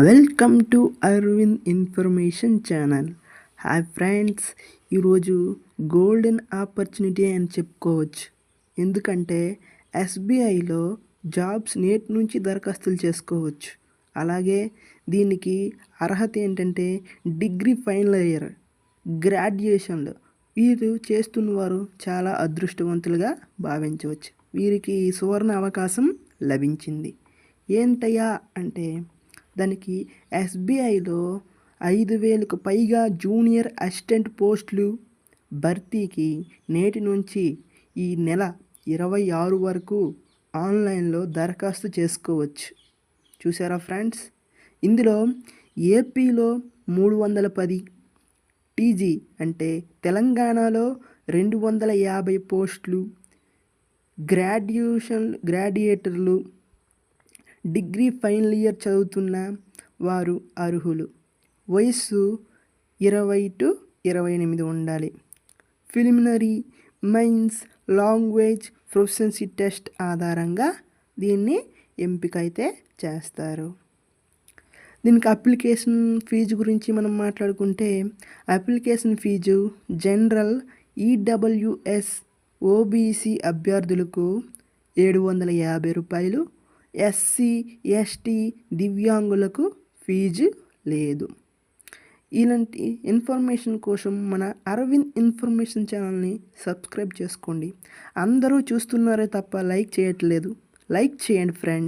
Welcome to Aravind information channel. Hi friends, ఈరోజు golden opportunity అని చెప్పుకోవచ్చు. ఎందుకంటే ఎస్బీఐలో జాబ్స్ నేటి నుంచి దరఖాస్తులు చేసుకోవచ్చు. అలాగే దీనికి అర్హత ఏంటంటే డిగ్రీ ఫైనల్ ఇయర్, గ్రాడ్యుయేషన్లు వీరు చేస్తున్న వారు చాలా అదృష్టవంతులుగా భావించవచ్చు. వీరికి సువర్ణ అవకాశం లభించింది. ఏంటయ్యా అంటే దానికి ఎస్బీఐలో 5,000కు పైగా జూనియర్ అసిస్టెంట్ పోస్టులు భర్తీకి నేటి నుంచి ఈ నెల 26 వరకు ఆన్లైన్లో దరఖాస్తు చేసుకోవచ్చు. చూసారా ఫ్రెండ్స్, ఇందులో ఏపీలో 310, టీజీ అంటే తెలంగాణలో 250 పోస్టులు, గ్రాడ్యుయేటర్లు, డిగ్రీ ఫైనల్ ఇయర్ చదువుతున్న వారు అర్హులు. వయస్సు 20 to 28 ఉండాలి. Preliminary, mains, language proficiency test ఆధారంగా దీన్ని ఎంపిక అయితే చేస్తారు. దీనికి అప్లికేషన్ ఫీజు గురించి మనం మాట్లాడుకుంటే application fee general, EWS, OBC అభ్యర్థులకు ₹750, ఎస్సీ, ఎస్టీ, దివ్యాంగులకు ఫీజు లేదు. ఇలాంటి ఇన్ఫర్మేషన్ కోసం మన అరవింద్ ఇన్ఫర్మేషన్ ఛానల్ని సబ్స్క్రైబ్ చేసుకోండి. అందరూ చూస్తున్నారే తప్ప లైక్ చేయట్లేదు. లైక్ చేయండి ఫ్రెండ్స్.